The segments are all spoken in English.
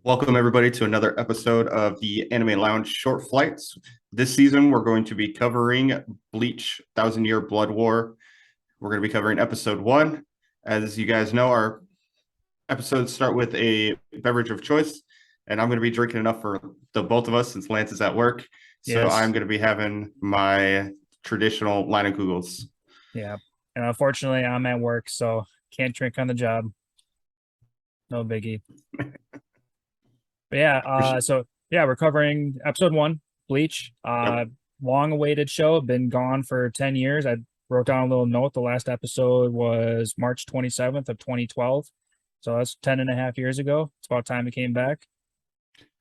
Welcome, everybody, to another episode of the Anime Lounge Short Flights. This season, we're going to be covering Bleach Thousand Year Blood War. We're going to be covering episode 1. As you guys know, our episodes start with a beverage of choice, and I'm going to be drinking enough for the both of us since Lance is at work. So I'm Yes. going to be having my traditional Kugels. Yeah. And unfortunately, I'm at work, so can't drink on the job. No biggie. But yeah, we're covering episode 1, Bleach. Yep. Long-awaited show, been gone for 10 years. I wrote down a little note. The last episode was March 27th of 2012. So that's 10 and a half years ago. It's about time it came back.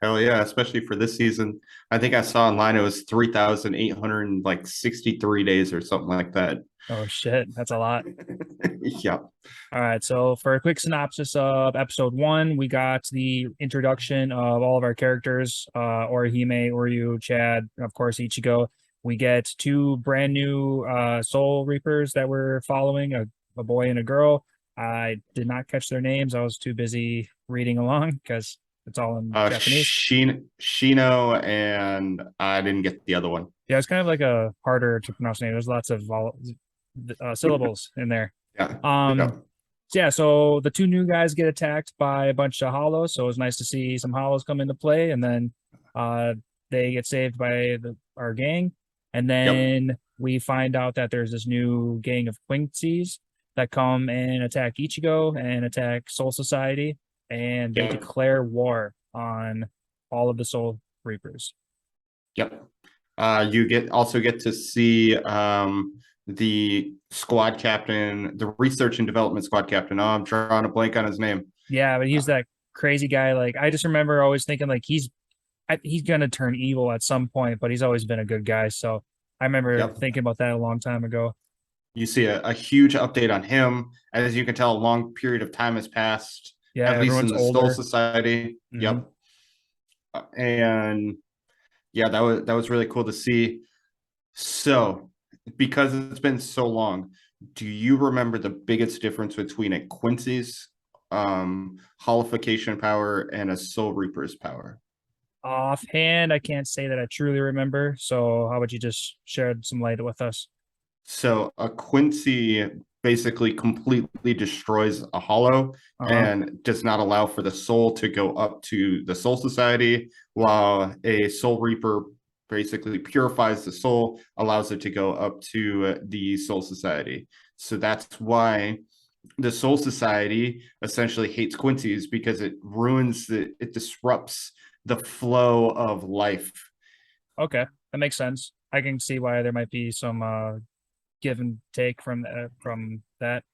Hell yeah, especially for this season. I think I saw online it was 3,863 days or something like that. Oh shit, that's a lot. Yeah. All right, so for a quick synopsis of episode 1, we got the introduction of all of our characters, Orihime, Oryu, Chad, of course, Ichigo. We get two brand new Soul Reapers that we're following, a boy and a girl. I did not catch their names. I was too busy reading along because it's all in Japanese. Shino, and I didn't get the other one. Yeah, it's kind of like a harder to pronounce name. There's lots of syllables in there. Yeah. Yeah. Um, yeah, so the two new guys get attacked by a bunch of hollows. So it was nice to see some hollows come into play, and then they get saved by our gang. And Yep. then we find out that there's this new gang of Quincy's that come and attack Ichigo and attack Soul Society, and they Yep. declare war on all of the Soul Reapers. Yep. You get to see the squad captain, the research and development squad captain. Oh, I'm drawing a blank on his name. Yeah, but he's that crazy guy. Like I just remember always thinking like he's gonna turn evil at some point, but he's always been a good guy. So I remember Yep. thinking about that a long time ago. You see a huge update on him. As you can tell, a long period of time has passed, Yeah, at least in everyone's the Soul older. Society. Mm-hmm. Yep. And yeah, that was really cool to see. So, because it's been so long, do you remember the biggest difference between a Quincy's holification power and a Soul Reaper's power? Offhand, I can't say that I truly remember. So how about you just shed some light with us? So a Quincy basically completely destroys a hollow Uh-huh. and does not allow for the soul to go up to the Soul Society, while a Soul Reaper basically purifies the soul, allows it to go up to the Soul Society. So that's why the Soul Society essentially hates Quincy's, because it disrupts the flow of life. Okay, that makes sense. I can see why there might be some give and take from that,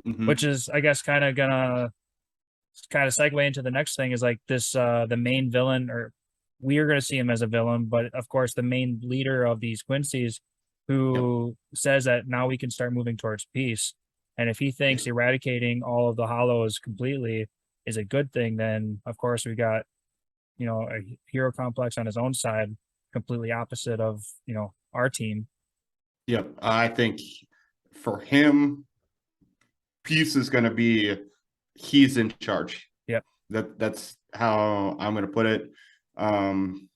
which Mm-hmm. is I guess kind of gonna kind of segue into the next thing is like this the main villain, or we are going to see him as a villain, but of course the main leader of these Quincy's, Yep. who says that now we can start moving towards peace, and if he thinks eradicating all of the hollows completely is a good thing, then of course we got a hero complex on his own side, completely opposite of our team. Yep. I think for him, peace is going to be he's in charge. Yep. That's how I'm going to put it. Um,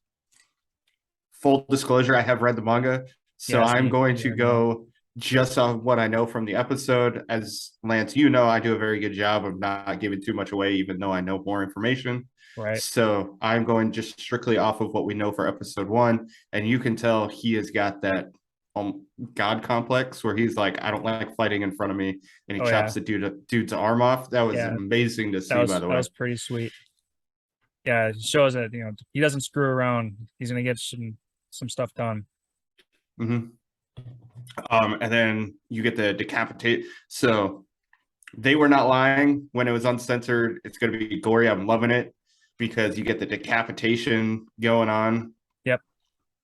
Full disclosure, I have read the manga, so Yes, I'm going to neither have I. go just on what I know from the episode. As Lance, you know, I do a very good job of not giving too much away, even though I know more information. Right. So I'm going just strictly off of what we know for episode 1, and you can tell he has got that god complex where he's like, I don't like fighting in front of me, and he Oh yeah. chops the dude's arm off. That was Yeah, amazing to that see, by was the that way. was pretty sweet. Yeah, it shows that he doesn't screw around. He's gonna get some stuff done. Mm-hmm. And then you get the decapitate. So they were not lying when it was uncensored. It's going to be gory. I'm loving it because you get the decapitation going on. Yep.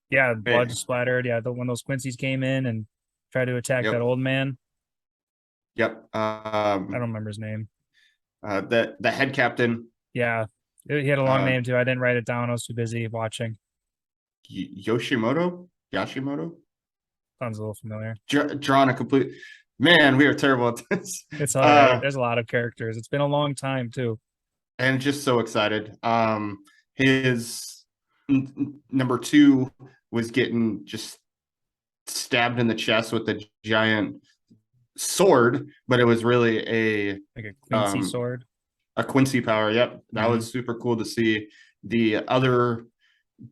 Yeah, blood Eh, splattered. Yeah, when those Quincy's came in and tried to attack that Yep. old man. Yep. I don't remember his name. The head captain, Yeah, he had a long uh, name too. I didn't write it down. I was too busy watching. Yashimoto, Sounds a little familiar. drawn a complete. Man, we are terrible at this. It's Uh, there's a lot of characters. It's been a long time too. and just so excited. His number 2 was getting just stabbed in the chest with the giant sword, but it was really Like a Quincy um sword. a Quincy power. Yep, that Mhm. was super cool to see. The other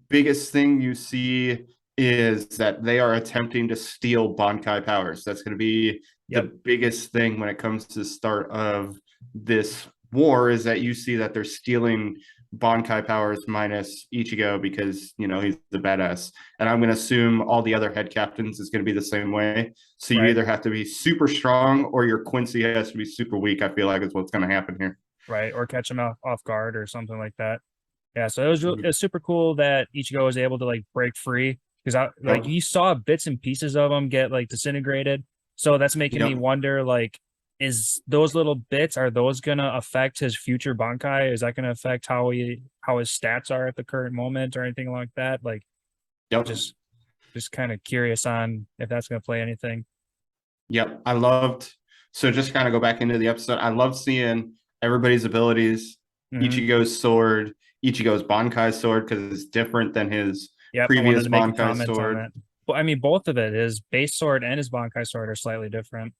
biggest thing you see is that they are attempting to steal Bankai powers. That's going to be the Yep. biggest thing when it comes to the start of this war, is that you see that they're stealing Bankai powers minus Ichigo because, he's the badass. And I'm going to assume all the other head captains is going to be the same way. So you Right. either have to be super strong or your Quincy has to be super weak, I feel like is what's going to happen here. Right. Or catch him off guard or something like that. Yeah, so it Mhm. was super cool that Ichigo was able to like break free because like Yep. you saw bits and pieces of him get like disintegrated. So that's making me Yep. wonder like is those little bits, are those gonna affect his future Bankai? Is that gonna affect how his stats are at the current moment or anything like that? Like Yep. just kind of curious on if that's gonna play anything. Yep. So just kind of go back into the episode. I love seeing everybody's abilities, Hmm. Ichigo's sword, Ichigo's Bankai sword, because it's different than his Yep, I wanted previous to make a Bankai comment on sword. that. But I mean, both of it, his base sword and his Bankai sword are slightly different.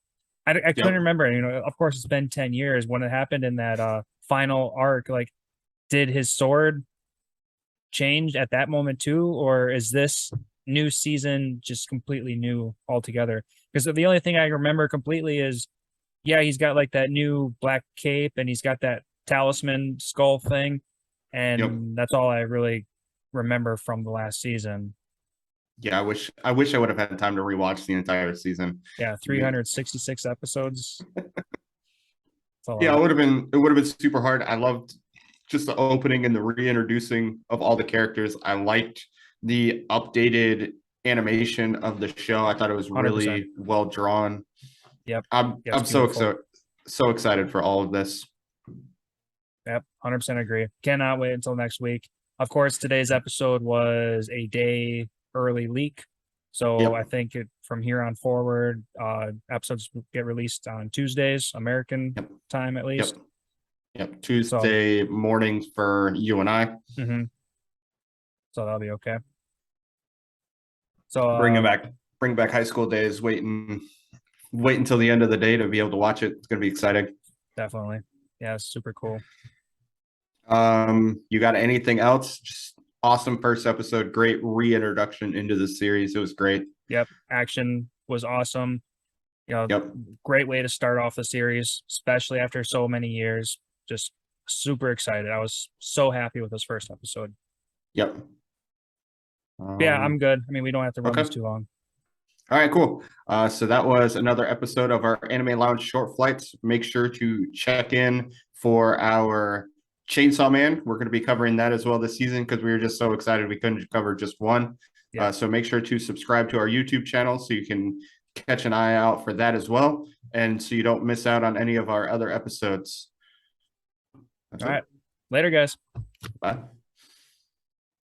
I couldn't Yep. remember. Of course, it's been 10 years when it happened in that final arc. Like, did his sword change at that moment too, or is this new season just completely new altogether? Because the only thing I remember completely is, yeah, he's got like that new black cape and he's got that talisman skull thing, Yep. and that's all I really remember from the last season. Yeah, I wish I would have had time to rewatch the entire season. Yeah, 366 episodes. It's a Yeah, lot. it would have been super hard. I loved just the opening and the reintroducing of all the characters. I liked the updated animation of the show. I thought it was 100%. really well drawn. Yep. I'm Yeah, it's I'm so beautiful. excited so excited for all of this. Yep, 100% agree. Cannot wait until next week. Of course, today's episode was a day early leak. So I Yep. think from here on forward, episodes get released on Tuesdays, American Yep. time at Yep. least. Yep. So, Tuesday mornings for you and I. mhm, so that'll be okay. So, Bring back high school days. Wait until the end of the day to be able to watch it. It's gonna be exciting. definitely. Yeah, it's super cool. You got anything else? Just awesome first episode. Great reintroduction into the series. It was great. Yep. Action was awesome. Yep. Great way to start off the series, especially after so many years. Just super excited. I was so happy with this first episode. Yep. Yeah, I'm good. I mean, we don't have to run Okay. this too long. All right, cool. So that was another episode of our Anime Lounge Short Flights. Make sure to check in for our Chainsaw Man. We're going to be covering that as well this season because we were just so excited we couldn't cover just one. Yep. So make sure to subscribe to our YouTube channel so you can catch an eye out for that as well, and so you don't miss out on any of our other episodes. That's All it. right. Later, guys. Bye.